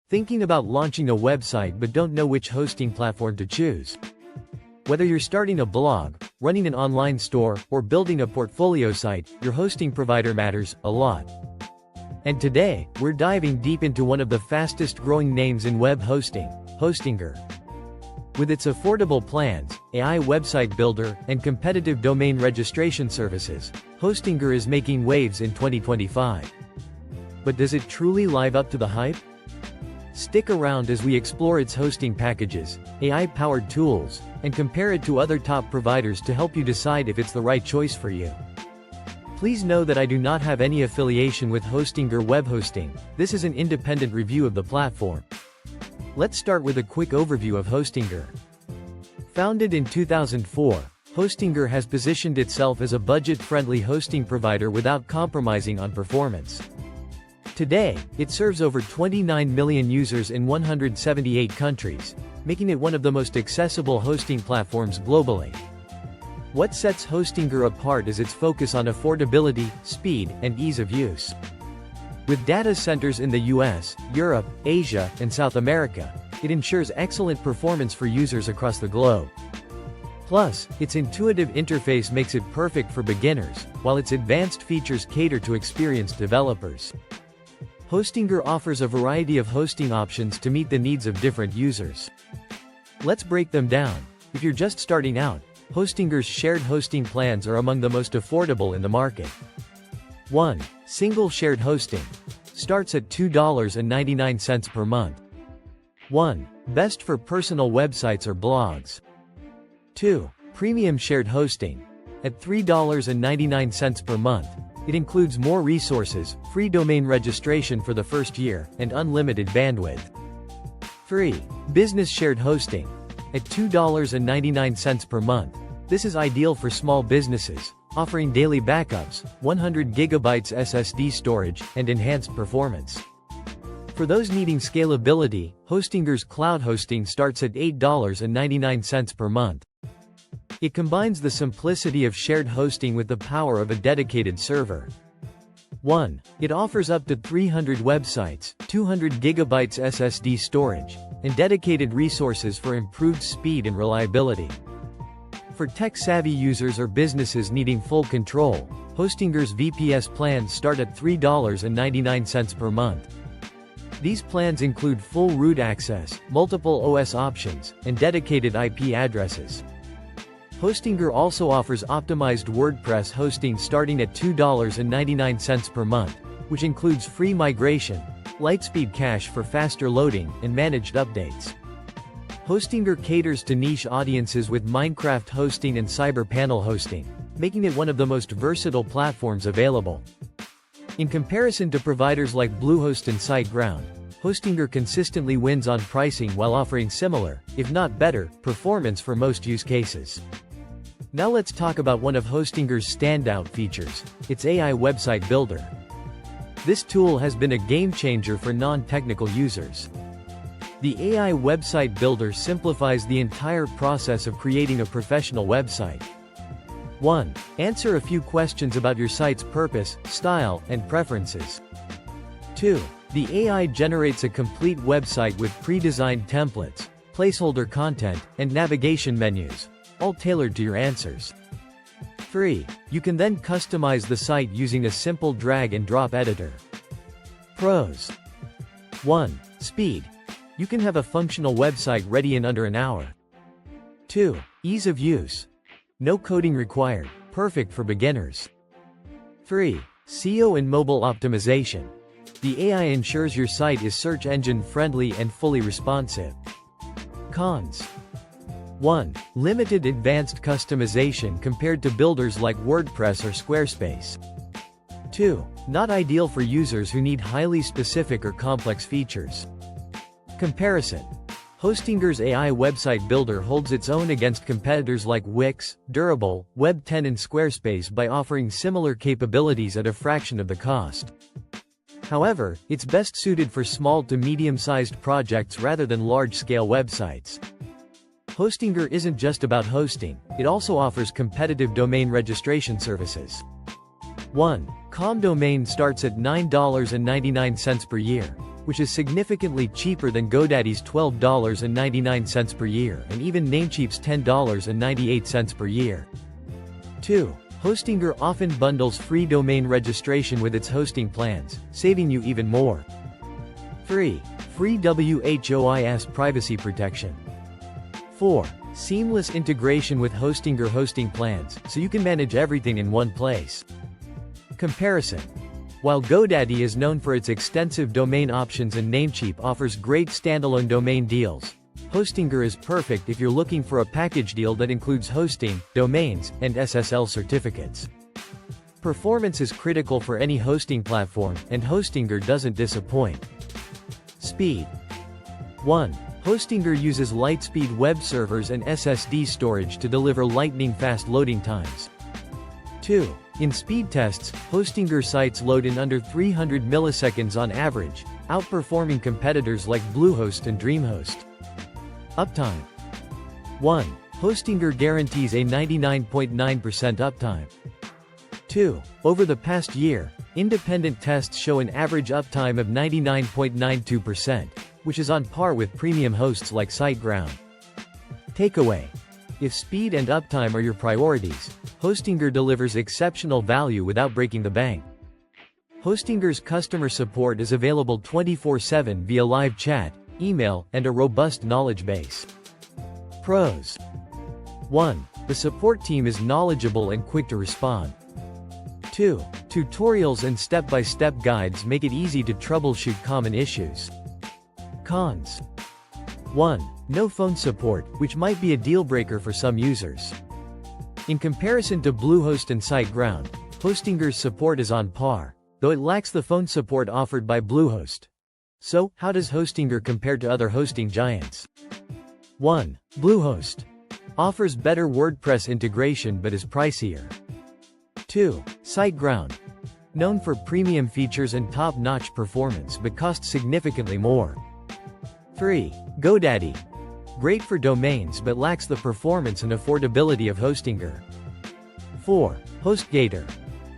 Thinking about launching a website but don't know which hosting platform to choose? Whether you're starting a blog, running an online store, or building a portfolio site, your hosting provider matters a lot. And today, we're diving deep into one of the fastest growing names in web hosting, Hostinger. With its affordable plans, AI website builder, and competitive domain registration services, Hostinger is making waves in 2025. But does it truly live up to the hype? Stick around as we explore its hosting packages, AI-powered tools, and compare it to other top providers to help you decide if it's the right choice for you. Please know that I do not have any affiliation with Hostinger web hosting. This is an independent review of the platform. Let's start with a quick overview of Hostinger. Founded in 2004, Hostinger has positioned itself as a budget-friendly hosting provider without compromising on performance. Today, it serves over 29 million users in 178 countries, making it one of the most accessible hosting platforms globally. What sets Hostinger apart is its focus on affordability, speed, and ease of use. With data centers in the US, Europe, Asia, and South America, it ensures excellent performance for users across the globe. Plus, its intuitive interface makes it perfect for beginners, while its advanced features cater to experienced developers. Hostinger offers a variety of hosting options to meet the needs of different users. Let's break them down. If you're just starting out, Hostinger's shared hosting plans are among the most affordable in the market. 1. Single shared hosting. Starts at $2.99 per month. 1. Best for personal websites or blogs. 2. Premium shared hosting. At $3.99 per month. It includes more resources, free domain registration for the first year, and unlimited bandwidth. 3. Business shared hosting. At $2.99 per month. This is ideal for small businesses, offering daily backups, 100 GB SSD storage, and enhanced performance. For those needing scalability, Hostinger's cloud hosting starts at $8.99 per month. It combines the simplicity of shared hosting with the power of a dedicated server. 1. It offers up to 300 websites, 200 GB SSD storage, and dedicated resources for improved speed and reliability. For tech-savvy users or businesses needing full control, Hostinger's VPS plans start at $3.99 per month. These plans include full root access, multiple OS options, and dedicated IP addresses. Hostinger also offers optimized WordPress hosting starting at $2.99 per month, which includes free migration, Lightspeed cache for faster loading, and managed updates. Hostinger caters to niche audiences with Minecraft hosting and CyberPanel hosting, making it one of the most versatile platforms available. In comparison to providers like Bluehost and SiteGround, Hostinger consistently wins on pricing while offering similar, if not better, performance for most use cases. Now let's talk about one of Hostinger's standout features, its AI website builder. This tool has been a game-changer for non-technical users. The AI website builder simplifies the entire process of creating a professional website. 1. Answer a few questions about your site's purpose, style, and preferences. 2. The AI generates a complete website with pre-designed templates, placeholder content, and navigation menus, all tailored to your answers. 3. You can then customize the site using a simple drag-and-drop editor. Pros. 1. Speed. You can have a functional website ready in under an hour. 2. Ease of use. No coding required, perfect for beginners. 3. SEO and mobile optimization. The AI ensures your site is search engine friendly and fully responsive. Cons. 1. Limited advanced customization compared to builders like WordPress or Squarespace. 2. Not ideal for users who need highly specific or complex features. Comparison. Hostinger's AI website builder holds its own against competitors like Wix, Durable, Web10 and Squarespace by offering similar capabilities at a fraction of the cost. However, it's best suited for small to medium-sized projects rather than large-scale websites. Hostinger isn't just about hosting, it also offers competitive domain registration services. 1. Com domain starts at $9.99 per year, which is significantly cheaper than GoDaddy's $12.99 per year and even Namecheap's $10.98 per year. 2. Hostinger often bundles free domain registration with its hosting plans, saving you even more. 3. Free WHOIS privacy protection. 4. Seamless integration with Hostinger hosting plans, so you can manage everything in one place. Comparison. While GoDaddy is known for its extensive domain options and Namecheap offers great standalone domain deals, Hostinger is perfect if you're looking for a package deal that includes hosting, domains, and SSL certificates. Performance is critical for any hosting platform, and Hostinger doesn't disappoint. Speed. 1. Hostinger uses Lightspeed web servers and SSD storage to deliver lightning-fast loading times. 2. In speed tests, Hostinger sites load in under 300 milliseconds on average, outperforming competitors like Bluehost and DreamHost. Uptime. 1. Hostinger guarantees a 99.9% uptime. 2. Over the past year, independent tests show an average uptime of 99.92%, which is on par with premium hosts like SiteGround. Takeaway. If speed and uptime are your priorities, Hostinger delivers exceptional value without breaking the bank. Hostinger's customer support is available 24/7 via live chat, email, and a robust knowledge base. Pros. 1. The support team is knowledgeable and quick to respond. 2. Tutorials and step-by-step guides make it easy to troubleshoot common issues. Cons. 1. No phone support, which might be a deal-breaker for some users. In comparison to Bluehost and SiteGround, Hostinger's support is on par, though it lacks the phone support offered by Bluehost. So, how does Hostinger compare to other hosting giants? 1. Bluehost offers better WordPress integration but is pricier. 2. SiteGround, known for premium features and top-notch performance but costs significantly more. 3. GoDaddy, great for domains but lacks the performance and affordability of Hostinger. 4. HostGator,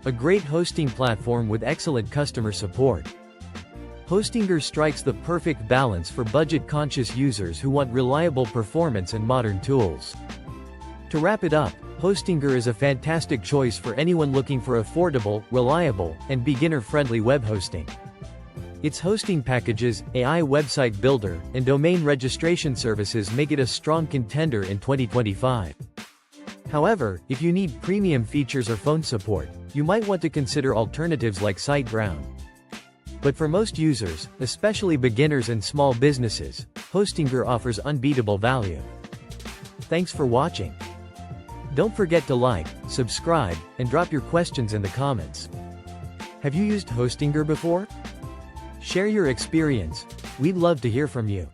a great hosting platform with excellent customer support. Hostinger strikes the perfect balance for budget-conscious users who want reliable performance and modern tools. To wrap it up, Hostinger is a fantastic choice for anyone looking for affordable, reliable, and beginner-friendly web hosting. Its hosting packages, AI website builder, and domain registration services make it a strong contender in 2025. However, if you need premium features or phone support, you might want to consider alternatives like SiteGround. But for most users, especially beginners and small businesses, Hostinger offers unbeatable value. Thanks for watching. Don't forget to like, subscribe, and drop your questions in the comments. Have you used Hostinger before? Share your experience. We'd love to hear from you.